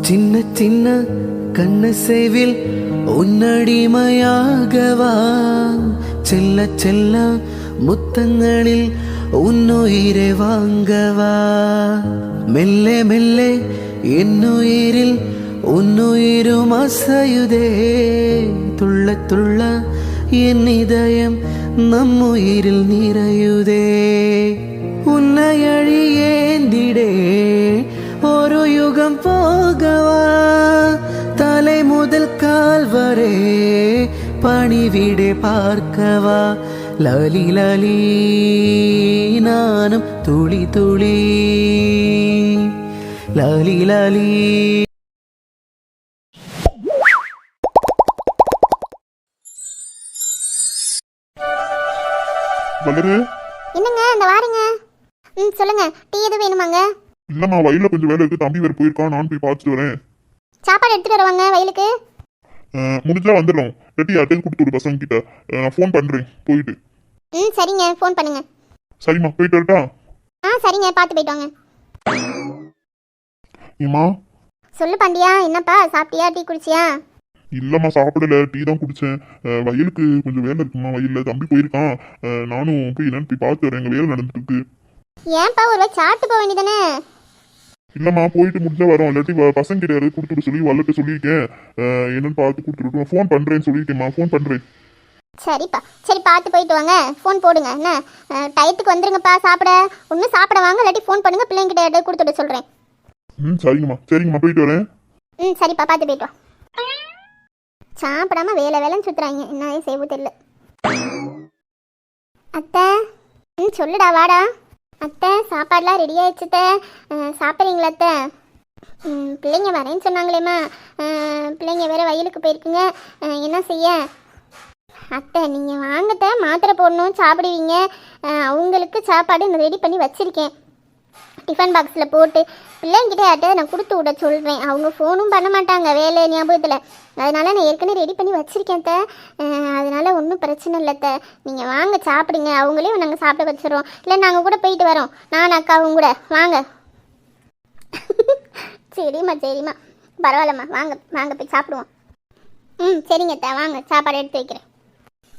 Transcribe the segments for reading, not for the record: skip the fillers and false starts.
சின்ன சின்ன கண்ணு சேவில் உன்னடிமையாகவா செல்ல செல்ல முத்தங்களில் உன்னுயிரை வாங்கவா மெல்ல மெல்ல என்னுயிரில் உன்னுயிரும் அசையுதே துள்ள துள்ள என் இதயம் நம்முயிரில் நிறையுதே உன்னை அழியேந்திடே ஒரு யுகம் போகவா தலை முதல் கால் வரை பணிவிடை பார்க்கவா லலி லலி நானும் துளி துளி லலி லலி. என்னங்க இந்த வாருங்க. சொல்லுங்க, டீ எது வேணுமாங்க? இல்லம்மா, வயல்ல கொஞ்சம் வேலை இருக்கு, தம்பி வேற போயிருக்கான், நான் போய் பார்த்துட்டு வரேன். சாப்பாடு எடுத்துட்டு வருவாங்க வயலுக்கு? முடிஞ்சா வந்துடும். ரெட்டி யார்ட்டையும் கொடுத்து விடு பசங்க கிட்ட, நான் ஃபோன் பண்றேன் போயிட்டு. சரிங்க, ஃபோன் பண்ணுங்க. சரிம்மா, போயிட்டு வரட்டா? சரிங்க, பார்த்து போயிட்டு வாங்க. ஏம்மா? சொல்லு பாண்டியா, என்னப்பா சாப்பிட்டியா, டீ குடிச்சியா? இல்லம்மா, சாப்பிடல, டீ தான் குடிச்சேன். வயலுக்கு கொஞ்சம் வேலை இருக்குமா, வயல்ல தம்பி போயிருக்கான், நானும் போய் என்னன்னு போய் பார்த்து வரேன், எங்க வேலை நடந்துட்டு இருக்கு. ஏன்பா ஒரு வேளை சாப்பிட்டு போக வேண்டியதானே? இல்லம்மா, போயிட்டு முடிஞ்சா வரோம், இல்லாட்டி பசங்க கிட்ட யாராவது கொடுத்துட்டு சொல்லி வரலட்டு சொல்லியிருக்கேன், என்னன்னு பார்த்து கொடுத்துட்டு ஃபோன் பண்றேன்னு சொல்லியிருக்கேம்மா, ஃபோன் பண்றேன். சரிப்பா, சரி பார்த்து போயிட்டு வாங்க, ஃபோன் போடுங்க. என்ன டயத்துக்கு வந்துருங்கப்பா சாப்பிட. ஒன்றும் சாப்பிட வாங்க, இல்லாட்டி ஃபோன் பண்ணுங்க, பிள்ளைங்கிட்ட யார்ட்ட கொடுத்துட்டு சொல்கிறேன். சரிங்கம்மா, போயிட்டு வரேன். சரிப்பா, பார்த்து போயிட்டு வா. சாப்பிடாம வேலை வேலைன்னு சுற்றுறாங்க, என்ன செய்வது தெரியல. அத்தை, சொல்லுடா வாடா. அத்தை, சாப்பாடெலாம் ரெடி ஆயிடுச்சுத்த, சாப்பிட்றீங்களா அத்தை? பிள்ளைங்க வரேன்னு சொன்னாங்களேம்மா, பிள்ளைங்க வேறு வயலுக்கு போயிருக்குங்க, என்ன செய்ய? அத்தை நீங்கள் வாங்கத்த, மாத்திரை போடணும், சாப்பிடுவீங்க. அவங்களுக்கு சாப்பாடு ரெடி பண்ணி வச்சுருக்கேன், டிஃபன் பாக்ஸில் போட்டு. பிள்ளைங்கிட்ட யார்ட்ட நான் கொடுத்து விட சொல்கிறேன், அவங்க ஃபோனும் பண்ண மாட்டாங்க வேலை ஞாபகத்தில். அதனால் நான் ஏற்கனவே ரெடி பண்ணி வச்சுருக்கேன் அத்தை, அதனால் ஒன்றும் பிரச்சனை இல்லை அத்தை. நீங்கள் வாங்க சாப்பிடுங்க, அவங்களையும் நாங்கள் சாப்பிட வச்சுருவோம், இல்லை நாங்கள் கூட போயிட்டு வரோம், நான் அக்காவும் கூட. வாங்க. சரிம்மா, பரவாயில்லம்மா, வாங்க வாங்க போய் சாப்பிடுவோம். சரிங்க அத்தை, வாங்க சாப்பாடு எடுத்து வைக்கிறேன்.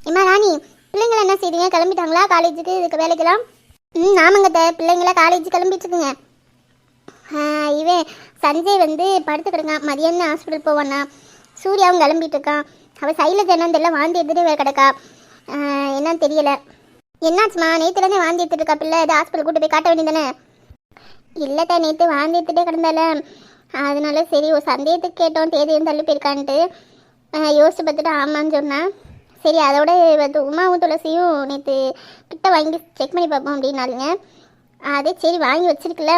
இம்மா ராணி, பிள்ளைங்கள என்ன செய்றீங்க, கிளம்பிட்டாங்களா காலேஜுக்கு, இதுக்கு வேலைக்கெல்லாம்? ஆமாங்க அத்தை, பிள்ளைங்களாம் காலேஜ் கிளம்பிட்டுருக்குங்க. இவன் சஞ்சய் வந்து படுத்து கிடக்கான், மதியானம் ஹாஸ்பிட்டல் போவானா. சூர்யாவும் கிளம்பிட்டு இருக்கான். அவள் சைலஜ் என்னன்னு தெரியல, வாந்தி எடுத்துகிட்டு வேறு கிடக்கா, என்னன்னு தெரியலை. என்னாச்சுமா, நேற்றுலேருந்தே வாந்தி எடுத்துட்டு இருக்கா பிள்ளை, இது ஹாஸ்பிட்டல் கூட்டு போய் காட்ட வேண்டியதானே? இல்லைத்த, நேற்று வாந்தி எடுத்துகிட்டே கிடந்தால, அதனால சரி ஒரு சந்தேகத்துக்கு கேட்டோம், தேதியும் தள்ளி போயிருக்கான்ட்டு யோசிச்சு பார்த்துட்டு ஆமான்னு சொன்னான். சரி அதோட உமாவும் துளசியும் நேற்று கிட்ட வாங்கி செக் பண்ணி பார்ப்போம் அப்படின்னாலுங்க. அதே சரி வாங்கி வச்சிருக்கல,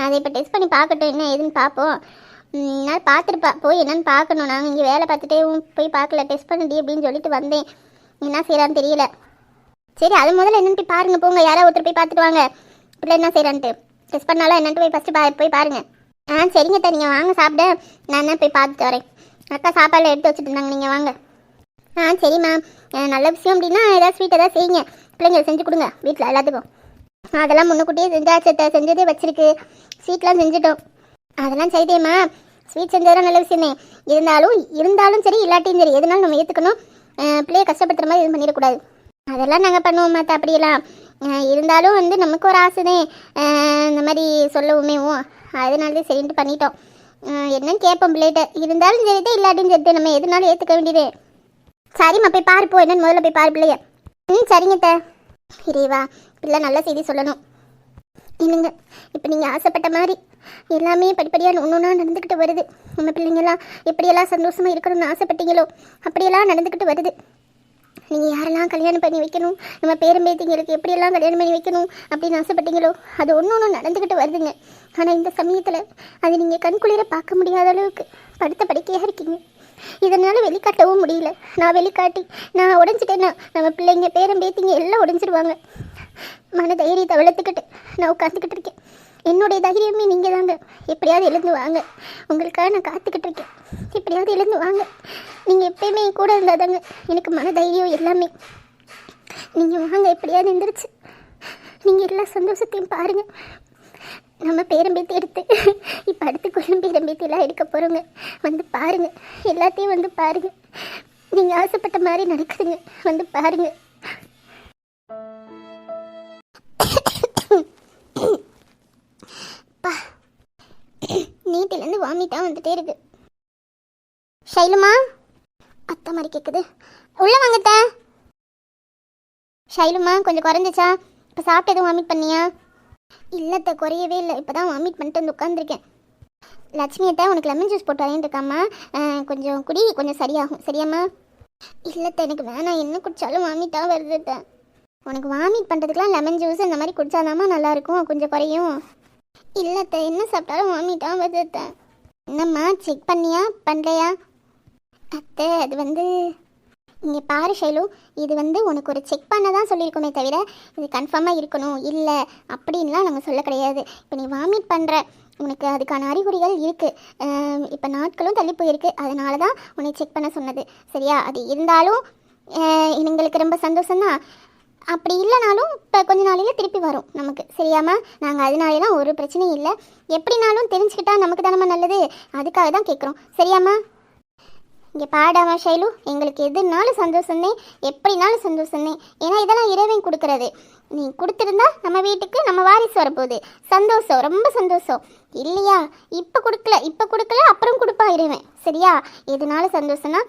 அதை இப்போ டெஸ்ட் பண்ணி பார்க்கட்டும், என்ன ஏதுன்னு பார்ப்போம். நான் பார்த்துருப்பா, போய் என்னன்னு பார்க்கணும். நாங்கள் இங்கே வேலை பார்த்துட்டே போய் பார்க்கல, டெஸ்ட் பண்ணிட்டு அப்படின்னு சொல்லிட்டு வந்தேன், என்ன செய்கிறான்னு தெரியல. சரி அது முதல்ல என்னன்னு போய் பாருங்கள், போங்க, யாராவது ஒருத்தர் போய் பார்த்துட்டு வாங்க, பிள்ளை என்ன செய்கிறான்ட்டு. டெஸ்ட் பண்ணாலும் என்னன்ட்டு போய் ஃபஸ்ட்டு போய் பாருங்கள். சரிங்க தான், நீங்கள் வாங்க சாப்பிட, நான் என்ன போய் பார்த்துட்டு வரேன். அக்கா சாப்பாடு எடுத்து வச்சுட்டு இருந்தாங்க, நீங்கள் வாங்க. சரிம்மா, நல்ல விஷயம் அப்படின்னா ஏதாவது ஸ்வீட் ஏதாவது செய்யுங்க, பிள்ளைங்களுக்கு செஞ்சு கொடுங்க வீட்டில் எல்லாத்துக்கும். அதெல்லாம் முன்னுக்கூட்டியே செஞ்சாச்சத்தை, செஞ்சதே வச்சிருக்கு, ஸ்வீட்லாம் செஞ்சுட்டோம். அதெல்லாம் செய்தேம்மா, ஸ்வீட் செஞ்சதெல்லாம் நல்ல விஷயமே. இருந்தாலும் சரி இல்லாட்டியும் சரி, எதுனாலும் நம்ம ஏற்றுக்கணும், பிள்ளைய கஷ்டப்படுத்துகிற மாதிரி எதுவும் பண்ணிடக்கூடாது. அதெல்லாம் நாங்கள் பண்ணுவோம் மாற்ற அப்படியெல்லாம். இருந்தாலும் வந்து நமக்கு ஒரு ஆசைதான் இந்த மாதிரி சொல்லவுமேவும், அதனால சரின்ட்டு பண்ணிட்டோம். என்னன்னு கேட்போம் பிள்ளைகிட்ட, இருந்தாலும் சரிதான் இல்லாட்டியும் சரிதான், நம்ம எதுனாலும் ஏற்றுக்க வேண்டியதே. சரிம்மா, போய் பாருப்போ, என்னன்னு முதல்ல போய் பாரு பிள்ளைய. சரிங்க இறைவா, பிள்ளை நல்ல செய்தி சொல்லணும். இல்லைங்க, இப்போ நீங்கள் ஆசைப்பட்ட மாதிரி எல்லாமே படிப்படியாக ஒன்றா நடந்துக்கிட்டு வருது. நம்ம பிள்ளைங்கள்லாம் எப்படியெல்லாம் சந்தோஷமாக இருக்கணும்னு ஆசைப்பட்டீங்களோ அப்படியெல்லாம் நடந்துக்கிட்டு வருது. நீங்கள் யாரெல்லாம் கல்யாணம் பண்ணி வைக்கணும், நம்ம பேரம்பேத்திங்களுக்கு எப்படியெல்லாம் கல்யாணம் பண்ணி வைக்கணும் அப்படின்னு ஆசைப்பட்டீங்களோ அது ஒன்று நடந்துக்கிட்டு வருதுங்க. ஆனால் இந்த சமயத்தில் அது நீங்கள் கண்குளிர பார்க்க முடியாத அளவுக்கு படுத்த படுக்கையாக இருக்கீங்க. இதனால் வெளிக்காட்டவும் முடியல. நான் வெளிக்காட்டி நான் உடஞ்சிட்டேன்னா நம்ம பிள்ளைங்க பேரம்பேத்திங்க எல்லாம் உடஞ்சிடுவாங்க. மன தைரியத்தை வளர்த்துக்கிட்டு நான் உட்காந்துக்கிட்டு இருக்கேன். என்னுடைய தைரியமே நீங்கள் தாங்க. எப்படியாவது எழுந்து வாங்க, உங்களுக்காக நான் காத்துக்கிட்டு இருக்கேன். எப்படியாவது எழுந்து வாங்க. நீங்கள் எப்பயுமே கூட இருந்தால் தாங்க எனக்கு மன தைரியம் எல்லாமே. நீங்கள் வாங்க, எப்படியாவது எந்திரிச்சு நீங்கள் எல்லா சந்தோஷத்தையும் பாருங்கள். நம்ம பேரம்பேத்தி எடுத்து இப்போ அடுத்து கொள்ளும் பேரம்பேத்தி செல்ஃபிலாம் எடுக்க போகிறோங்க. வந்து பாருங்க, எல்லாத்தையும் வந்து பாருங்க. நீங்கள் ஆசைப்பட்ட மாதிரி நடக்குதுங்க, வந்து பாருங்க. நீட்டிலேருந்து வாமிட்டாக வந்துட்டே இருக்கு. ஷைலுமா, அத்தை மாதிரி கேட்குது. உள்ள வாங்கத்த. ஷைலுமா, கொஞ்சம் குறைஞ்சிச்சா? இப்போ சாப்பிட்டு எதுவும் வாமிட் பண்ணியா? இல்லத்த, குறையவே இல்லை. இப்போ தான் வாமிட் பண்ணிட்டு வந்து உட்காந்துருக்கேன். லட்சுமி அத்தை, உனக்கு லெமன் ஜூஸ் போட்டு வாங்கிட்டுருக்காம்மா, கொஞ்சம் குடி, கொஞ்சம் சரியாகும். சரியாம்மா? இல்லத்த, எனக்கு வேணாம். என்ன குடித்தாலும் வாமிட்டாக வருதுத்த. உனக்கு வாமிட் பண்ணுறதுக்குலாம் லெமன் ஜூஸ் இந்த மாதிரி குடித்தாதாம்மா நல்லாயிருக்கும், கொஞ்சம் குறையும். இல்லத்த, என்ன சாப்பிட்டாலும் வாமிட்டாக வருதுத்த. என்னம்மா, செக் பண்ணியா பண்ணலையா? அத்தை, அது வந்து இங்கே பாரு ஷைலு, இது வந்து உனக்கு ஒரு செக் பண்ண தான் சொல்லியிருக்கோமே தவிர இது கன்ஃபார்மாக இருக்கணும் இல்லை அப்படின்லாம் நாங்கள் சொல்ல கிடையாது. இப்போ நீ வாமிட் பண்ணுற, உனக்கு அதுக்கான அறிகுறிகள் இருக்குது. இப்போ நாட்களும் தள்ளி போயிருக்கு, அதனால தான் உன்னை செக் பண்ண சொன்னது. சரியா? அது இருந்தாலும் எங்களுக்கு ரொம்ப சந்தோஷம்தான். அப்படி இல்லைனாலும் இப்போ கொஞ்ச நாளையில் திருப்பி வரும் நமக்கு. சரியாம்மா? நாங்கள் அதனாலலாம் ஒரு பிரச்சனையும் இல்லை. எப்படினாலும் தெரிஞ்சுக்கிட்டா நமக்கு தானம்மா நல்லது, அதுக்காக தான் கேட்குறோம். சரியாம்மா? இங்கே பாடாமா ஷைலு, எங்களுக்கு எதுனாலும் சந்தோஷம்னே, எப்படினாலும் சந்தோஷம்னே. ஏன்னா இதெல்லாம் இறைவன் கொடுக்குறது. நீ கொடுத்துருந்தா நம்ம வீட்டுக்கு நம்ம வாரிசு வரப்போகுது. சந்தோஷம், ரொம்ப சந்தோஷம் இல்லையா? இப்போ கொடுக்கல அப்புறம் கொடுப்பா இறைவன். சரியா? எதுனாலும் சந்தோஷம்னா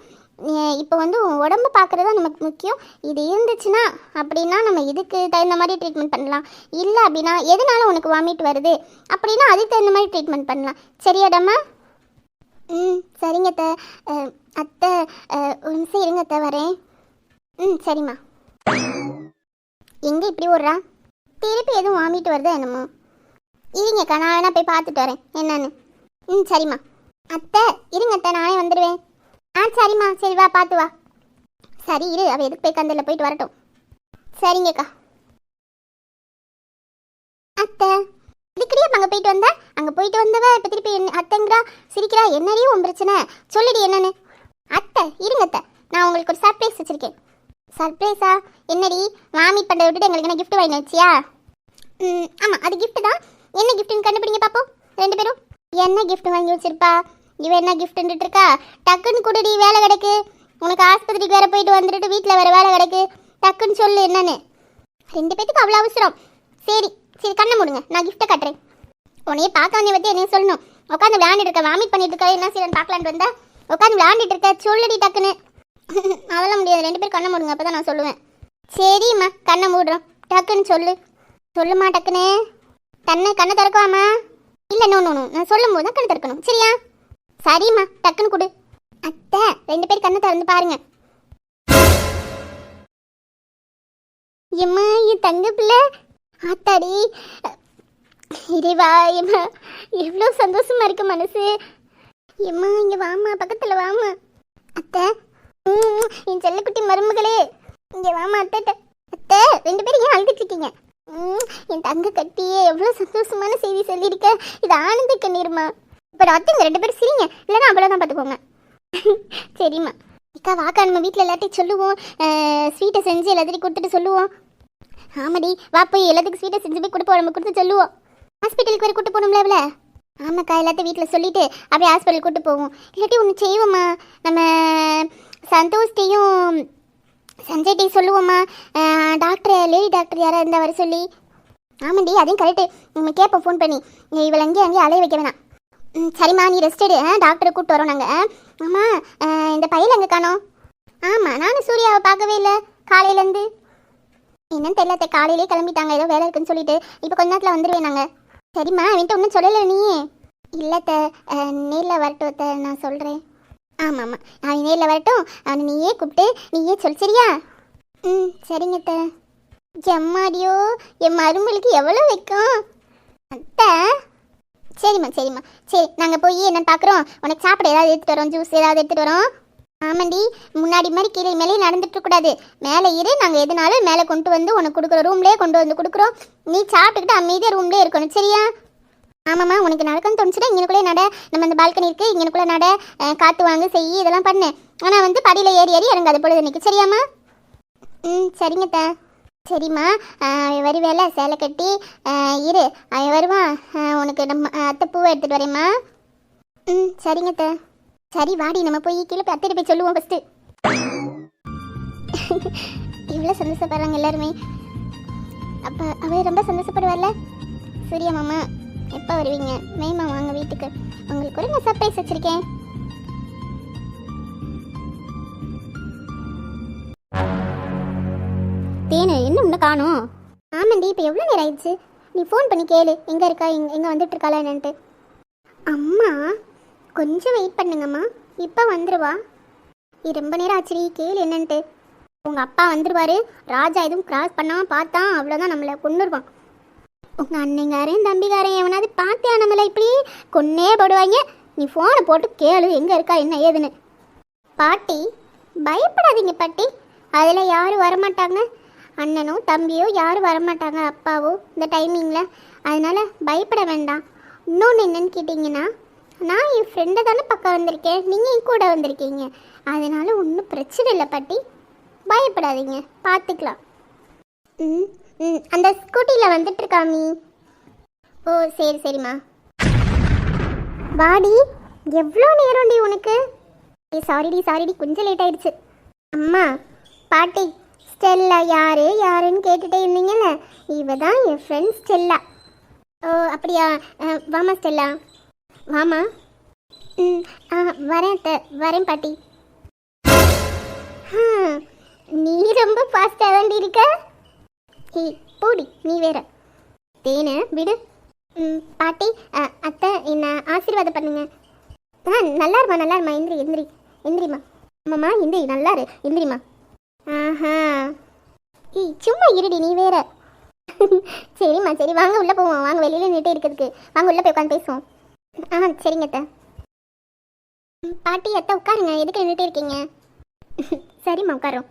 இப்போ வந்து உடம்பு பார்க்குறது தான் நமக்கு முக்கியம். இது இருந்துச்சுன்னா அப்படின்னா நம்ம இதுக்கு தகுந்த மாதிரி ட்ரீட்மெண்ட் பண்ணலாம். இல்லை அப்படின்னா எதுனாலும் உனக்கு வாமிட் வருது அப்படின்னா அதுக்கு தகுந்த மாதிரி ட்ரீட்மெண்ட் பண்ணலாம். சரியாடாம்மா? சரிங்க அத்தை. அத்தை, ஒரு நிமிஷம் இருங்க அத்தை, வரேன். சரிம்மா. எங்கே இப்படி ஓடுறா? திருப்பி எதுவும் வாமிட்டு வருதா என்னமோ? இருங்கக்கா, நான் வேணா போய் பார்த்துட்டு வரேன் என்னன்னு. சரிம்மா. அத்தை இருங்க அத்தை, நானே வந்துடுவேன். சரிம்மா, சரி வா, பார்த்து வா. சரி இரு, அவள் எதுக்கு போய் கந்தலில் போயிட்டு வரட்டும். சரிங்கக்கா. அத்தை, இதுக்கடியே அங்கே போயிட்டு வந்தா? அங்கே போயிட்டு வந்தவ இப்போ திருப்பி அத்தைங்கிறா, சிரிக்கிறா. என்னடியும் உன் பிரச்சனை சொல்லிடி என்னன்னு. அத்தை இருங்க அத்தை, நான் உங்களுக்கு ஒரு சர்ப்ரைஸ் வச்சுருக்கேன். சர்ப்ரைஸா? என்னடி, வாமிட் பண்ண விட்டுட்டு எங்களுக்கு என்ன கிஃப்ட் வாங்கி வச்சியா? ஆமாம், அது கிஃப்ட் தான். என்ன கிஃப்ட்டுன்னு கண்டுபிடிங்க பார்ப்போம் ரெண்டு பேரும். என்ன கிஃப்ட் வாங்கி வச்சிருப்பா இவ? என்ன கிஃப்ட்டுன்ட்டு இருக்கா? டக்குன்னு கொடுடி, வேலை கிடக்கு. உனக்கு ஆஸ்பத்திரிக்கு வேறு போயிட்டு வந்துட்டு வீட்டில் வேறு வேலை கிடக்கு. டக்குன்னு சொல்லு என்னன்னு. ரெண்டு பேத்துக்கு அவ்வளோ அவசரம். சரி சரி, கண்ணை மூடுங்க, நான் கிஃப்ட்டை காட்டுறேன். உன்னையே பார்க்க வந்தே பற்றி என்ன சொல்லணும்? உட்காந்து விளையாண்டுட்டு இருக்க, வாமிட் பண்ணிட்டு இருக்க, என்ன செய்யறேன்னு பார்க்கலான்ட்டு வந்தா உட்காந்து விளையாண்டுட்டு இருக்க. சொல்லுடி டக்குன்னு. அதெல்லாம் முடியாது, ரெண்டு பேரும் கண்ணை மூடுங்க, அப்போ தான் நான் சொல்லுவேன். சரிம்மா, கண்ணை மூடுறோம். டக்குன்னு சொல்லுமா டக்குன்னு. கண்ணை திறக்குவாம்மா? இல்லை, நோ, நான் சொல்லும் போது தான் கண்ணை திறக்கணும். சரியா? சரிம்மா, டக்குன்னு கொடு. அத்தை, ரெண்டு பேரும் கண்ணை திறந்து பாருங்க. எம்மா, என் தங்க பிள்ளை. ஆத்தாடி இறைவா, எம்மா எவ்வளோ சந்தோஷமா இருக்கு மனசு. எம்மா, இங்கே வாமா, பக்கத்தில் வாமா. அத்தை, என் செல்லக்குட்டி மருமகளே, இங்கே வாமா. அத்தை, ரெண்டு பேரும் ஏன் அழுதுட்டு இருக்கீங்க? என் தங்க கட்டியே எவ்வளோ சந்தோஷமான செய்தி சொல்லியிருக்க. இது ஆனந்த கண்ணீர்மா. இப்போ அத்தைங்க ரெண்டு பேரும் சிரிங்க, இல்லைன்னா அவ்வளோதான் பார்த்துக்கோங்க. சரிம்மா. அக்கா வாக்கா, நம்ம வீட்டில் எல்லாத்தையும் சொல்லுவோம். ஸ்வீட்டை செஞ்சு எல்லாத்தையும் கொடுத்துட்டு சொல்லுவோம். ஆமாடி, வா போய் எல்லாத்துக்கும் ஸ்வீட்டை செஞ்சு போய் கொடுப்போம், நம்ம கொடுத்து சொல்லுவோம். ஹாஸ்பிட்டலுக்கு வேறு கூட்டு போகணும்ல இவ்வளோ. ஆமாக்கா, எல்லாத்தையும் வீட்டில் சொல்லிவிட்டு அப்படியே ஹாஸ்பிட்டல் கூட்டு போவோம். இல்லாட்டி ஒன்று செய்வோம்மா, நம்ம சந்தோஷ்டையும் சஞ்சய்டையும் சொல்லுவோம்மா. லேடி டாக்டர் யாராக இருந்தால் வர சொல்லி. ஆமாண்டி, அதையும் கரெக்டு. நம்ம கேட்போம் ஃபோன் பண்ணி. இவளை அங்கேயே அலைய வைக்க வேணாம். சரிம்மா, நீ ரெஸ்ட் எடு. டாக்டரை கூப்பிட்டு வரோம் நாங்கள். ஆமாம், இந்த பையில எங்கே காணோம்? ஆமாம், நானும் சூர்யாவை பார்க்கவே இல்லை காலையிலேருந்து. என்னன்னு தெரியல, காலையிலே கிளம்பிட்டாங்க, ஏதோ வேலை இருக்குன்னு சொல்லிட்டு. இப்போ கொஞ்ச நேரத்தில் வந்துடுவேன் நாங்கள். சரிம்மா, அவன்கிட்ட ஒன்றும் சொல்லலை நீ? இல்லைத்த, நேரில் வரட்டும், நான் சொல்கிறேன். ஆமாம், அவன் நேரில் வரட்டும், அவனை நீயே கூப்பிட்டு நீயே சொல். சரியா? சரிங்கத்த. ஜம்மாடியோ, என் மருமலுக்கு எவ்வளோ வைக்கும் அத்தை. சரிம்மா, சரி, நாங்கள் போய் என்னன்னு பார்க்குறோம். உனக்கு சாப்பிட ஏதாவது எடுத்துகிட்டு வரோம், ஜூஸ் ஏதாவது எடுத்துகிட்டு வரோம். ஆமாண்டி, முன்னாடி மாதிரி கீழே மேலே நடந்துட்டு கூடாது. மேலே இரு, நாங்கள் எதுனாலும் மேலே கொண்டு வந்து உனக்கு கொடுக்குறோம், ரூம்லேயே கொண்டு வந்து கொடுக்குறோம். நீ சாப்பிட்டுக்கிட்டு அமைதியாக ரூம்லேயே இருக்கணும். சரியா? ஆமாம்மா, உனக்கு நடக்கன்னு தோணுச்சுன்னா இங்கனுக்குள்ளே நட. நம்ம அந்த பால்கனி இருக்குது, இங்கனுக்குள்ளே நட, காற்று வாங்க, செய்ய, இதெல்லாம் பண்ணு. ஆனால் வந்து படியில் ஏறி இறங்காது பொழுது நிற்க. சரியாம்மா? சரிங்கத்தா. சரிம்மா, அவன் வருவேல, சேலை கட்டி இரு, அவன் வருவான். உனக்கு நம்ம அத்தை பூவை எடுத்துகிட்டு வரேம்மா. ம் சரிங்க அத்தை. சரி வாடி நம்ம போய் கீழே போய் அத்தைகிட்ட போய் சொல்லுவோம் ஃபஸ்ட்டு. இவ்வளோ சந்தோஷப்படுறாங்க எல்லாருமே. அப்போ அவர் ரொம்ப சந்தோஷப்படுவார்ல. சூர்யா மாமா எப்போ வருவீங்க? மேமா வாங்க வீட்டுக்கு, உங்களுக்கு ஒரு நான் சர்ப்ரைஸ் வச்சுருக்கேன். தேனு என்ன இன்னும் காணும்? ஆமாண்டி, இப்போ எவ்வளோ நேரம் ஆயிடுச்சு? நீ ஃபோன் பண்ணி கேளு எங்கே இருக்கா, எங்கே வந்துட்டு இருக்காளா என்னன்ட்டு. அம்மா கொஞ்சம் வெயிட் பண்ணுங்கம்மா, இப்போ வந்துடுவா. ரொம்ப நேரம் ஆச்சுடி, கேளு என்னன்ட்டு. உங்கள் அப்பா வந்துடுவார். ராஜா எதுவும் கிராஸ் பண்ணாமல் பார்த்தான் அவ்வளோதான், நம்மளை கொன்னுருவான். உங்கள் அண்ணங்காரன் தம்பிக்காரன் எவனாவது பார்த்தியா நம்மளை இப்படி கொன்னே போடுவாங்க. நீ ஃபோனை போட்டு கேளு எங்கே இருக்கா என்ன ஏதுன்னு. பாட்டி பயப்படாதீங்க பாட்டி, அதில் யாரும் வரமாட்டாங்க. அண்ணனோ தம்பியோ யாரும் வரமாட்டாங்க, அப்பாவோ இந்த டைமிங்கில். அதனால் பயப்பட வேண்டாம். இன்னொன்று என்னன்னு கேட்டிங்கன்னா, நான் என் ஃப்ரெண்டை தானே பக்கம் வந்திருக்கேன், நீங்கள் என் கூட வந்திருக்கீங்க. அதனால் ஒன்றும் பிரச்சனை இல்லை பாட்டி, பயப்படாதீங்க, பார்த்துக்கலாம். ம் ம் அந்த ஸ்கூட்டியில் வந்துட்டுருக்காமி. ஓ சரி சரிம்மா. வாடி, எவ்வளோ நேரம்டி உனக்கு? சாரிடி கொஞ்சம் லேட் ஆயிடுச்சு. அம்மா பாட்டி, ஸ்டெல்லா யாருன்னு கேட்டுகிட்டே இருந்தீங்கல்ல, இவ தான் என் ஃப்ரெண்ட் ஸ்டெல்லா. ஓ அப்படியா, வாமா ஸ்டெல்லா வாமா. ம் வரேன் பாட்டி. நீ ரொம்ப ஃபாஸ்ட்டாக தாண்டி இருக்க. ஏய் போடி நீ வேற. தேனை விடு. பாட்டி அத்தை என்ன ஆசீர்வாதம் பண்ணுங்க. நல்லா இருமா எந்திரிமா. அம்மாம்மா எந்திரிமா. ஆஹா ஏய் சும்மா இருடி நீ வேற. சரிம்மா சரி, வாங்க உள்ளே போவோம், வாங்க வெளியில் நின்றுட்டே இருக்கிறதுக்கு, வாங்க உள்ளே போய் உட்காந்து பேசுவோம். சரிங்க அத்தை. பாட்டி அத்தை உட்காருங்க, எதுக்கு நின்றுட்டே இருக்கீங்க? சரிம்மா உட்காரோம்.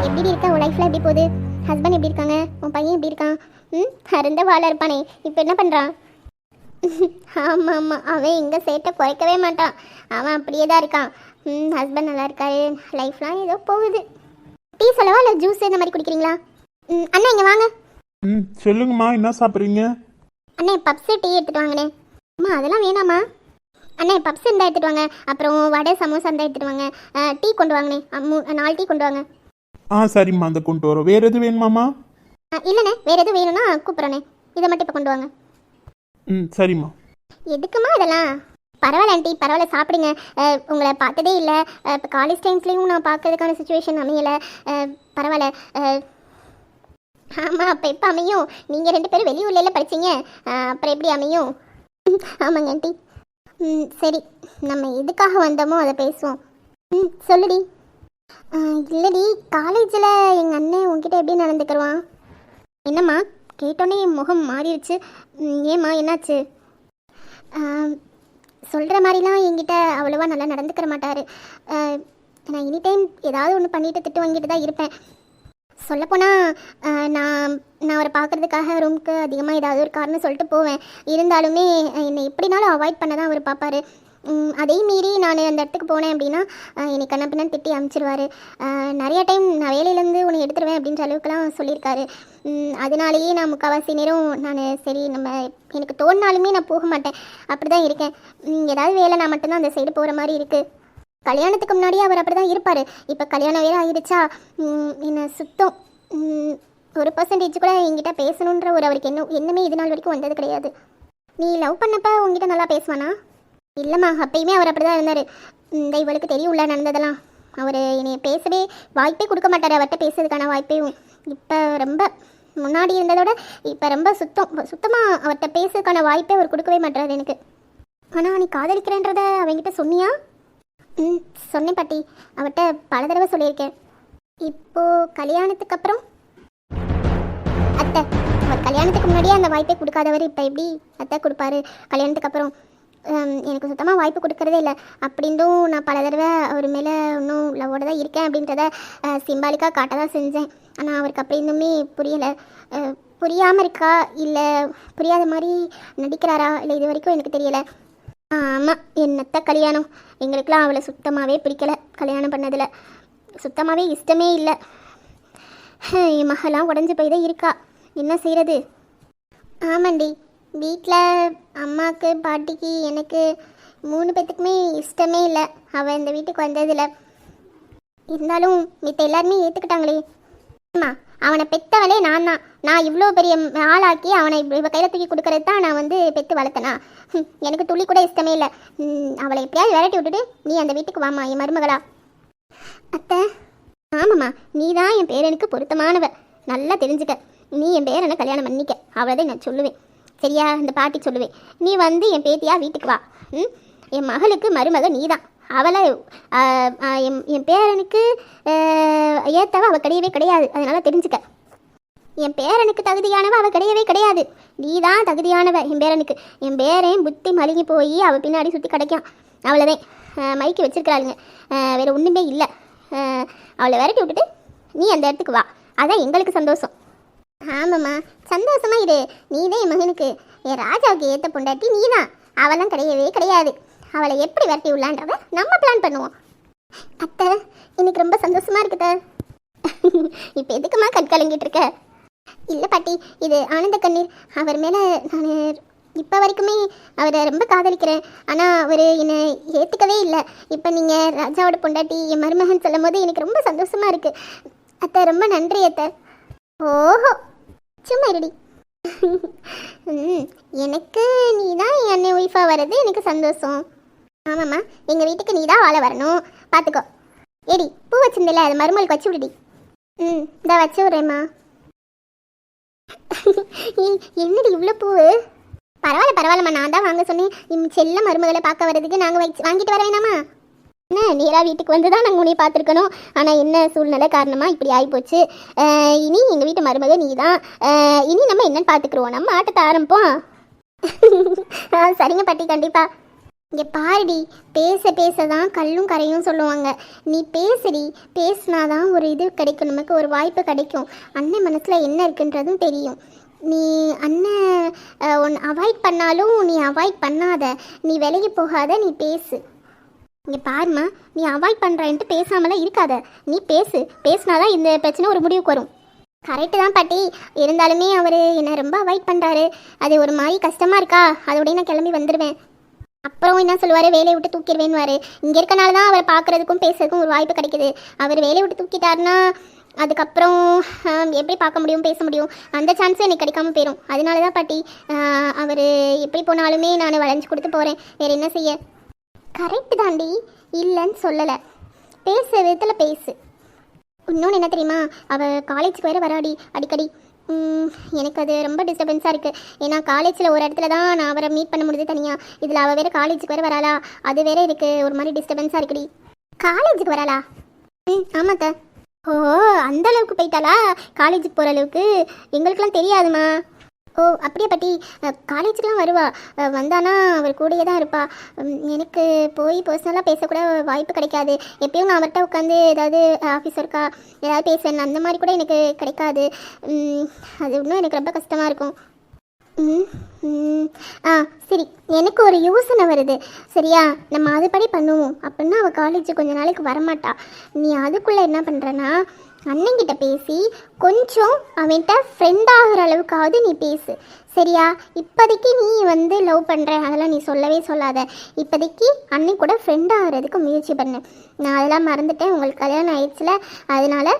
எப்படி இருக்கா உன் லைஃப்பில், எப்படி போகுது? ஹஸ்பண்ட் எப்படி இருக்காங்க? உன் பையன் எப்படி இருக்கான்? அருந்த வாழ இருப்பானே, இப்போ என்ன பண்ணுறான்? ஆமாம் அவன் எங்கே சேட்டை குறைக்கவே மாட்டான், அவன் அப்படியே தான் இருக்கான். ஹஸ்பண்ட் நல்லா இருக்காரு, லைஃப்லாம் ஏதோ போகுது. டீ சொல்லவா இல்லை ஜூஸ் இந்த மாதிரி குடிக்கிறீங்களா? அண்ணா இங்கே வாங்க. சொல்லுங்கம்மா, என்ன சாப்பிட்றீங்க? அண்ணே பப்ஸு டீ எடுத்துகிட்டு வாங்கண்ணே. அம்மா அதெல்லாம் வேணாம்மா. அண்ணே பப்ஸ் இருந்தால் எடுத்துகிட்டு வாங்க, அப்புறம் வடை சமோசா இருந்தால் எடுத்துகிட்டு வாங்க. டீ கொண்டு வாங்கண்ணே, 4 டீ கொண்டு வாங்க. சரிம்மா, அந்த கொண்டு வரோம். வேறு எது வேணுமாம்மா? இல்லைண்ணே, வேறு எதுவும் வேணும்னா கூப்பிட்றேண்ணே, இதை மட்டும் இப்போ கொண்டு வாங்க. சரிம்மா. எதுக்குமா இதெல்லாம்? பரவாயில்ல ஆண்டி, பரவாயில்ல சாப்பிடுங்க. உங்களை பார்த்ததே இல்லை, இப்போ காலேஜ் டைம்ஸ்லேயும் நான் பார்க்கறதுக்கான சுச்சுவேஷன் அமையலை. பரவாயில்ல. ஆமாம் அப்போ எப்போ அமையும்? நீங்கள் 2 பேரும் வெளியூர்ல படிச்சிங்க, அப்புறம் எப்படி அமையும்? ஆமாங்க ஆண்டி. சரி, நம்ம எதுக்காக வந்தோமோ அதை பேசுவோம். சொல்லுடி. இல்லடி, காலேஜில் எங்கள் அண்ணன் உங்ககிட்ட எப்படி நடந்துக்கிடுவான்? என்னம்மா கேட்டோன்னே என் முகம் மாறிடுச்சு. ஏம்மா என்னாச்சு? சொல்கிற மாதிரிலாம் என்கிட்ட அவ்வளோவா நல்லா நடந்துக்கிற மாட்டார். நான் எனி டைம் ஏதாவது ஒன்று பண்ணிவிட்டு திட்டு வாங்கிட்டு தான் இருப்பேன். சொல்லப்போனால் நான் அவரை பார்க்குறதுக்காக ரூமுக்கு அதிகமாக ஏதாவது ஒரு காரணம் சொல்லிட்டு போவேன். இருந்தாலுமே என்னை எப்படினாலும் அவாய்ட் பண்ண தான் அவர் பார்ப்பார். அதே மீறி நான் அந்த இடத்துக்கு போனேன் அப்படின்னா என்னை கண்ண பின்னான்னு திட்டி அனுப்பிச்சிடுவார். நிறைய டைம் நான் வேலையிலேருந்து உன்னை எடுத்துருவேன் அப்படின்ற அளவுக்குலாம் சொல்லியிருக்காரு. அதனாலேயே நான் முக்கால்வாசி நேரம் சரி நம்ம எனக்கு தோணினாலுமே நான் போக மாட்டேன், அப்படி தான் இருக்கேன். ஏதாவது வேலை நான் மட்டும்தான் அந்த சைடு போகிற மாதிரி இருக்குது. கல்யாணத்துக்கு முன்னாடியே அவர் அப்படி தான் இருப்பார். இப்போ கல்யாணம் வேறு ஆகிடுச்சா, என்னை சுத்தம் 1% கூட என்கிட்ட பேசணுன்ற ஒரு அவருக்கு என்னமே இது நாள் வரைக்கும் வந்தது கிடையாது. நீ லவ் பண்ணப்போ உங்ககிட்ட நல்லா பேசுவானா? இல்லைம்மா, அப்பயுமே அவர் அப்படி தான் இருந்தார். இந்த இவளுக்கு தெரியும்ல நடந்ததெல்லாம். அவர் என்னை பேசவே வாய்ப்பே கொடுக்க மாட்டார், அவர்கிட்ட பேசுறதுக்கான வாய்ப்பையும். இப்போ ரொம்ப முன்னாடி இருந்ததோட இப்போ ரொம்ப சுத்தமாக அவர்கிட்ட பேசுறதுக்கான வாய்ப்பே அவர் கொடுக்கவே மாட்டார் எனக்கு. ஆனால் நீ காதலிக்கிறேன்றத அவங்ககிட்ட சொன்னியா? சொன்னேன் பாட்டி, அவர்கிட்ட பல தடவை சொல்லியிருக்கேன். இப்போது கல்யாணத்துக்கு அப்புறம் அத்தை, அவர் கல்யாணத்துக்கு முன்னாடியே அந்த வாய்ப்பை கொடுக்காதவர் இப்போ எப்படி அத்தை கொடுப்பாரு கல்யாணத்துக்கு அப்புறம்? எனக்கு சுத்தமாக வாய்ப்பு கொடுக்கறதே இல்லை. அப்படின்னும் நான் பல தடவை அவர் மேலே இன்னும் லவ்வோடு தான் இருக்கேன் அப்படின்றத சிம்பாலிக்காக காட்ட தான் செஞ்சேன். ஆனால் அவருக்கு அப்படி இன்னுமே புரியலை. புரியாமல் இருக்கா இல்லை புரியாத மாதிரி நடிக்கிறாரா இல்லை இது வரைக்கும் எனக்கு தெரியலை. ஆமாம், என்னத்த கல்யாணம், எங்களுக்கெலாம் அவளை சுத்தமாகவே பிடிக்கலை. கல்யாணம் பண்ணதில் சுத்தமாகவே இஷ்டமே இல்லை. என் மகளாம் உடஞ்சி போய் தான் இருக்கா, என்ன செய்கிறது? ஆமாண்டி, வீட்டில் அம்மாவுக்கு பாட்டிக்கு எனக்கு 3 பேத்துக்குமே இஷ்டமே இல்லை அவள் இந்த வீட்டுக்கு வந்ததில்ல. இருந்தாலும் மித்த எல்லாருமே ஏற்றுக்கிட்டாங்களே. அம்மா, அவனை பெத்தவளே நான் தான். நான் இவ்வளோ பெரிய ஆளாக்கி அவனை இவ கையில் தூக்கி கொடுக்கறது தான் நான் வந்து பெற்று வளர்த்தனா. எனக்கு துளி கூட இஷ்டமே இல்லை. அவளை எப்படியாவது விரட்டி விட்டுட்டு நீ அந்த வீட்டுக்கு வாமா என் மருமகளா. அத்தை, ஆமாம்மா, நீ தான் என் பேரனுக்கு பொருத்தமானவ. நல்லா தெரிஞ்சுக்க. நீ என் பேரனை கல்யாணம் பண்ணிக்க, அவ்வளோதான் நான் சொல்லுவேன். சரியா? இந்த பாட்டி சொல்லுவேன், நீ வந்து என் பேத்தியா வீட்டுக்கு வா. என் மகளுக்கு மருமக நீ தான். அவளை என் பேரனுக்கு ஏற்றவ அவள் கிடையவே கிடையாது. அதனால் தெரிஞ்சுக்க. என் பேரனுக்கு தகுதியானவ அவள் கிடையவே கிடையாது. நீ தான் தகுதியானவ என் பேரனுக்கு. என் பேரன் புத்தி மழுங்கி போய் அவள் பின்னாடி சுற்றி கிடைக்கான். அவ்வளோதான். மைக்கு வச்சிருக்கிறாளுங்க, வேறு ஒன்றுமே இல்லை. அவளை விரட்டி விட்டுட்டு நீ அந்த இடத்துக்கு வா. அதான் எங்களுக்கு சந்தோஷம். ஆமாம்மா, சந்தோஷமா இரு. நீ தான் என் மகனுக்கு, என் ராஜாவுக்கு ஏற்ற பொண்டாட்டி நீ தான். அவெல்லாம் கிடையவே கிடையாது. அவளை எப்படி விரட்டி விடலான்றத நம்ம பிளான் பண்ணுவோம். அத்தை, இன்னைக்கு ரொம்ப சந்தோஷமா இருக்குத. இப்போ எதுக்குமா கண்கலங்கிட்டு இருக்க? இல்லை பாட்டி, இது ஆனந்த கண்ணீர். அவர் மேலே நான் இப்போ வரைக்குமே அவரை ரொம்ப காதலிக்கிறேன். ஆனால் அவர் என்னை ஏற்றுக்கவே இல்லை. இப்போ நீங்கள் ராஜாவோட பொண்டாட்டி என் மருமகன் சொல்லும் போது எனக்கு ரொம்ப சந்தோஷமா இருக்குது. அத்தை, ரொம்ப நன்றி அத்தை. ஓஹோ, சும்மா இருடி. எனக்கு நீ தான் என் அண்ணன் ஒய்ஃபாக வர்றது எனக்கு சந்தோஷம். ஆமாம்மா, எங்கள் வீட்டுக்கு நீ தான் வாழ வரணும். பார்த்துக்கோ. ஏடி, பூ வச்சிருந்தில்ல, அது மருமலுக்கு வச்சு விடுடி. இதை வச்சு விட்றேம்மா. என்னடி இவ்வளோ பூ? பரவாயில்லம்மா, நான் தான் வாங்க சொன்னேன். செல்ல மருமகளை பார்க்க வர்றதுக்கு நாங்கள் வாங்கிட்டு வர வேணாமா? என்ன, நேராக வீட்டுக்கு வந்து தான் நாங்கள் உன்னை பார்த்துருக்கணும். ஆனால் என்ன சூழ்நிலை காரணமாக இப்படி ஆகிப்போச்சு. இனி எங்கள் வீட்டு மருமக நீ தான். இனி நம்ம என்னன்னு பார்த்துக்குருவோம். நம்ம ஆட்டத்தை ஆரம்பிப்போம். சரிங்க பாட்டி, கண்டிப்பாக. இங்கே பாருடி, பேச பேச தான் கல்லும் கரையும் சொல்லுவாங்க. நீ பேசுடி, பேசினாதான் ஒரு இது கிடைக்கும், நமக்கு ஒரு வாய்ப்பு கிடைக்கும். அண்ணன் மனசில் என்ன இருக்குன்றதும் தெரியும். நீ அண்ணன் ஒன்று அவாய்ட் பண்ணாலும் நீ அவாய்ட் பண்ணாத, நீ விலகி போகாத, நீ பேசு. இங்கே பாருமா, நீ அவாய்ட் பண்ணுறேன்ட்டு பேசாமலாம் இருக்காத. நீ பேசினாதான் இந்த பிரச்சனை ஒரு முடிவுக்கு வரும். கரெக்டு தான் பாட்டி. இருந்தாலுமே அவர் என்னை ரொம்ப அவாய்ட் பண்ணுறாரு. அது ஒரு மாதிரி கஷ்டமாக இருக்கா. அதோடய நான் கிளம்பி வந்துடுவேன். அப்புறம் என்ன சொல்லுவார், வேலையை விட்டு தூக்கிடுவேன்னுவார். இங்கே இருக்கனால தான் அவரை பார்க்குறதுக்கும் பேசுறதுக்கும் ஒரு வாய்ப்பு கிடைக்குது. அவர் வேலையை விட்டு தூக்கிட்டாருன்னா அதுக்கப்புறம் எப்படி பார்க்க முடியும், பேச முடியும்? அந்த சான்ஸும் எனக்கு கிடைக்காம போயிடும். அதனால தான் பாட்டி, அவர் எப்படி போனாலுமே நான் வளைஞ்சு கொடுத்து போகிறேன். வேறு என்ன செய்ய? கரெக்டு தாண்டி, இல்லைன்னு சொல்லலை. பேச விதத்தில் பேசு. இன்னொன்று என்ன தெரியுமா, அவள் காலேஜுக்கு வேறு வராடி அடிக்கடி. எனக்கு அது ரொம்ப டிஸ்டர்பன்ஸாக இருக்குது. ஏன்னா காலேஜில் ஒரு இடத்துல தான் நான் அவரை மீட் பண்ண முடியுது தனியாக. இதில் அவள் வேறு காலேஜுக்கு வேறு வராளா, அது வேறு இருக்குது. ஒரு மாதிரி டிஸ்டர்பன்ஸாக இருக்குடி. காலேஜுக்கு வராளா? ஆமாத்த. ஓ, அந்த அளவுக்கு போயிட்டாளா? காலேஜுக்கு போகிற அளவுக்கு? எங்களுக்கெல்லாம் தெரியாதுமா. ஓ, அப்படியே பாட்டி. காலேஜுக்கெலாம் வருவா. வந்தானா அவர் கூடயே தான் இருப்பா. எனக்கு போய் பர்சனலாக பேசக்கூட வாய்ப்பு கிடைக்காது. எப்பயும் நான் அவர்கிட்ட உட்காந்து ஏதாவது ஆஃபீஸ் ஒர்க்கா ஏதாவது பேசுவேன், அந்த மாதிரி கூட எனக்கு கிடைக்காது. அது இன்னும் எனக்கு ரொம்ப கஷ்டமாக இருக்கும். சரி, எனக்கு ஒரு யோசனை வருது. சரியா, நம்ம அதுபடி பண்ணுவோம். அப்படின்னா அவள் காலேஜுக்கு கொஞ்ச நாளைக்கு வரமாட்டா. நீ அதுக்குள்ளே என்ன பண்ணுறன்னா, அண்ணங்கிட்ட பேசி கொஞ்சம் அவன்கிட்ட ஃப்ரெண்ட் ஆகிற அளவுக்காவது நீ பேசு. சரியா? இப்போதைக்கு நீ வந்து லவ் பண்ணுற அதெல்லாம் நீ சொல்லவே சொல்லாத. இப்போதைக்கு அண்ணன் கூட ஃப்ரெண்ட் ஆகிறதுக்கு முயற்சி பண்ணு. நான் அதெல்லாம் மறந்துட்டேன், உங்களுக்கு கல்யாணம் ஆயிடுச்சுல, அதனால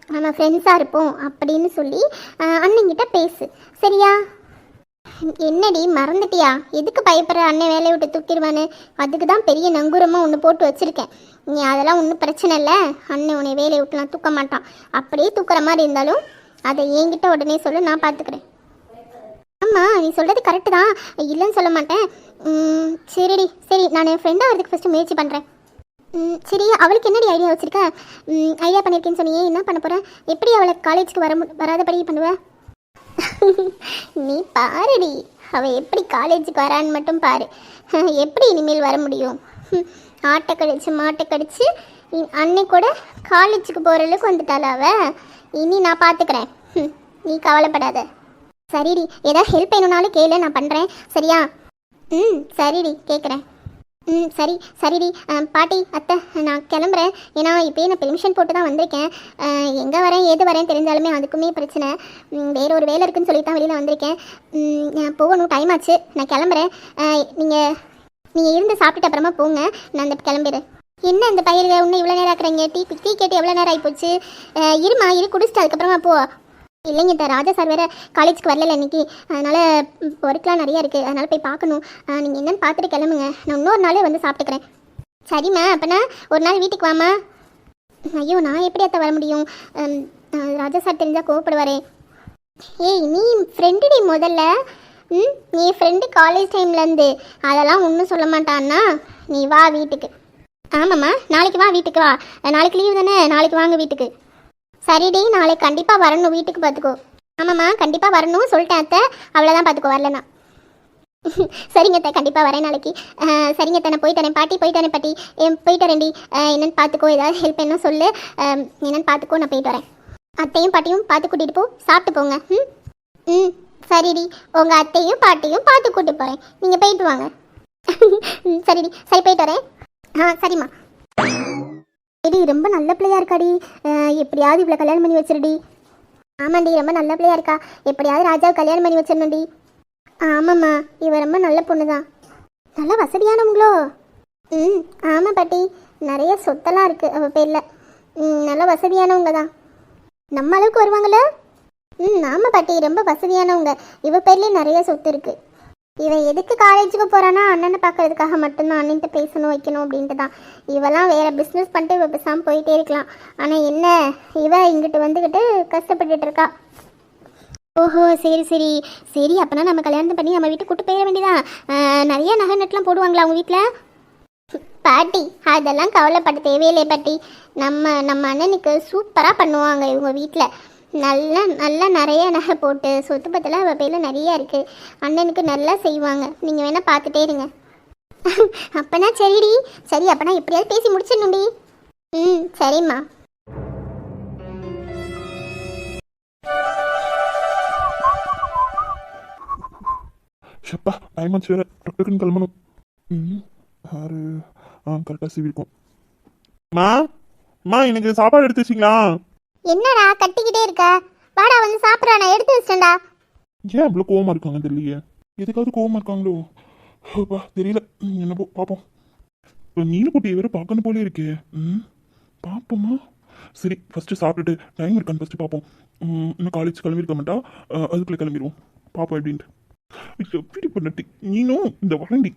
நம்ம ஃப்ரெண்ட்ஸாக இருப்போம் அப்படின்னு சொல்லி அண்ணங்கிட்ட பேசு. சரியா? என்னடி மறந்துட்டியா? எதுக்கு பயப்படுற? அண்ணன் வேலையை விட்டு தூக்கிடுவானு? அதுக்கு தான் பெரிய நங்கூரமாக ஒன்று போட்டு வச்சுருக்கேன். நீ அதெல்லாம் ஒன்றும் பிரச்சனை இல்லை. அண்ணன் உன்னை வேலையை விட்டுலாம் தூக்க மாட்டான். அப்படியே தூக்குற மாதிரி இருந்தாலும் அதை என்கிட்ட உடனே சொல்லு, நான் பார்த்துக்கிறேன். ஆமாம், நீ சொல்கிறது கரெக்டு தான், இல்லைன்னு சொல்ல மாட்டேன். சரிடி, சரி, நான் என் ஃப்ரெண்டாக வரதுக்கு ஃபஸ்ட்டு முயற்சி பண்ணுறேன். சரி, அவளுக்கு என்னடி ஐடியா வச்சுருக்க? ஐடியா பண்ணியிருக்கேன்னு சொன்னியே, என்ன பண்ண போகிறேன்? எப்படி அவளை காலேஜுக்கு வராதபடி பண்ணுவேன்? நீ பாருடி, அவள் எப்படி காலேஜுக்கு வரான்னு மட்டும் பாரு. எப்படி இனிமேல் வர முடியும்? ஆட்டை கடிச்சு மாட்டை கடிச்சு அன்னை கூட காலேஜுக்கு போகிற அளவுக்கு வந்துட்டாளா அவள்? இனி நான் பார்த்துக்கிறேன், நீ கவலைப்படாத. சரிடி, ஏதாவது ஹெல்ப் வேணும்னாலும் கேளு, நான் பண்ணுறேன். சரியா? சரிடி, கேட்குறேன். சரிடி. பாட்டி, அத்தை, நான் கிளம்புறேன். ஏன்னா இப்போயே நான் பெர்மிஷன் போட்டு தான் வந்திருக்கேன். எங்கே வரேன் ஏது வரேன் தெரிஞ்சாலுமே அதுக்குமே பிரச்சனை. வேறு ஒரு வேலை இருக்குதுன்னு சொல்லி தான் வெளியில் வந்திருக்கேன். நான் போகணும், டைம் ஆச்சு, நான் கிளம்புறேன். நீங்கள் நீங்கள் இருந்து சாப்பிட்டுட்டு அப்புறமா போங்க, நான் அந்த கிளம்பிடுறேன். என்ன இந்த பயிர்க இன்னும் இவ்வளோ நேரம் ஆக்குறீங்க? டீ கேட்டு எவ்வளோ நேரம் ஆகிப்போச்சு? இருமா குடிச்சிட்டு அதுக்கப்புறமா போ. இல்லைங்க இந்த ராஜா சார் வேறு காலேஜுக்கு வரல இன்னைக்கு, அதனால் ஒர்க்லாம் நிறையா இருக்குது, அதனால் போய் பார்க்கணும். நீங்கள் என்னென்னு பார்த்துட்டு கிளம்புங்க, நான் இன்னொரு நாளே வந்து சாப்பிட்டுக்கிறேன். சரிம்மா, அப்போனா ஒரு நாள் வீட்டுக்கு வாமா. ஐயோ நான் எப்படி அத்தை வர முடியும்? ராஜா சார் தெரிஞ்சால் கோவப்படுவாரே. ஏய் நீ ஃப்ரெண்டு நீ முதல்ல. நீ ஃப்ரெண்டு காலேஜ் டைம்லேருந்து, அதெல்லாம் ஒன்றும் சொல்ல மாட்டான்னா. நீ வா வீட்டுக்கு. ஆமாம்மா நாளைக்கு வா வீட்டுக்கு வா, நாளைக்கு லீவு தானே, நாளைக்கு வாங்க வீட்டுக்கு. சரிடி நாளைக்கு கண்டிப்பாக வரணும் வீட்டுக்கு, பார்த்துக்கோ. ஆமாம்மா கண்டிப்பாக வரணும் சொல்லிட்டேன் அத்தை, அவ்வளோதான் பார்த்துக்கோ, வரலண்ணா. சரிங்க அத்தை கண்டிப்பாக வரேன் நாளைக்கு. சரிங்க அத்தை நான் போயிட்டேன் பாட்டி, போயிட்டேன் பாட்டி, போயிட்டேன்டி. என்னென்னு பார்த்துக்கோ, ஏதாவது ஹெல்ப் என்ன சொல்லு, என்னென்னு பார்த்துக்கோ, நான் போயிட்டு வரேன். அத்தையும் பாட்டியும் பார்த்து கூட்டிகிட்டு போ, சாப்பிட்டு போங்க. ம் சரிடி, உங்கள் அத்தையும் பாட்டியும் பார்த்து கூட்டிட்டு போகிறேன், நீங்கள் போயிட்டு வாங்க. சரிடி, சரி போயிட்டு வரேன். சரிம்மா. எடி ரொம்ப நல்ல பிள்ளையா இருக்காடி, எப்படியாவது இவ்வளோ கல்யாணம் பண்ணி வச்சிருடி. ஆமாண்டி ரொம்ப நல்ல பிள்ளையா இருக்கா, எப்படியாவது ராஜாவை கல்யாணம் பண்ணி வச்சிடணும்டி. ஆமாம்மா இவ ரொம்ப நல்ல பொண்ணு தான். நல்லா வசதியானவங்களோ? ஆமாம் பாட்டி, நிறைய சொத்தெல்லாம் இருக்குது அவள் பேரில். நல்ல வசதியானவங்க தான். நம்ம அளவுக்கு வருவாங்களே? ஆமாம் பாட்டி ரொம்ப வசதியானவங்க, இவ பேர்லேயே நிறைய சொத்து இருக்குது. இவன் எதுக்கு காலேஜுக்கு போகிறான்னா அண்ணனை பார்க்கறதுக்காக மட்டும்தான், அண்ணன்ட்ட பேசணும் வைக்கணும் அப்படின்ட்டு தான். இவெல்லாம் வேறு பிஸ்னஸ் பண்ணிட்டு இவ பேசாமல் போயிட்டே இருக்கலாம். ஆனால் என்ன இவ இங்கிட்டு வந்துக்கிட்டு கஷ்டப்பட்டுட்டு இருக்கா. ஓஹோ சரி சரி சரி, அப்போனா நம்ம கல்யாணம் பண்ணி நம்ம வீட்டுக்கு கூட்டு போயிட வேண்டியதான். நிறைய நகை நட்டுலாம் போடுவாங்களா அவங்க வீட்டில்? பாட்டி அதெல்லாம் கவலைப்பட தேவையில்லை பாட்டி, நம்ம அண்ணனுக்கு சூப்பராக பண்ணுவாங்க இவங்க வீட்டில். நல்லா நிறைய நகை போட்டு சொத்து பத்தெல்லாம் அவள் பேரில் நிறையா இருக்குது. அண்ணனுக்கு நல்லா செய்வாங்க, நீங்கள் வேணால் பார்த்துட்டே இருங்க. அப்போனா சரிடி, சரி அப்போனா எப்படியாவது பேசி முடிச்சிடணும்டி. சரிம்மா. ஷப்பா டைம் ஆச்சு வேற, டக்குன்னு கிளம்பணும். ஆறு கரெக்டாக சிவிருக்கும். எனக்கு சாப்பாடு எடுத்து வச்சிங்களா? என்னடா கட்டிக்கிட்டே இருக்க, வாடா வந்து சாப்பிட்றா, நான் எடுத்து வச்சிட்டேன்டா. ஏன் இவ்வளோ கோவமாக இருக்காங்க தெரியலையே, எதுக்காவது கோவமாக இருக்காங்களோ தெரியல. என்ன பார்ப்போம். இப்போ மீன் குட்டியை வேற பார்க்கணும் போலே இருக்கே. பார்ப்போமா? சரி ஃபஸ்ட்டு சாப்பிட்டுட்டு டைம் இருக்கான்னு ஃபஸ்ட்டு பார்ப்போம். இன்னும் காலேஜ் கிளம்பியிருக்க மாட்டா, அதுக்குள்ளே கிளம்பிடுவோம். பார்ப்போம் எப்படின்ட்டு. எப்படி பண்ணட்டி நீனும் இந்த வளண்டி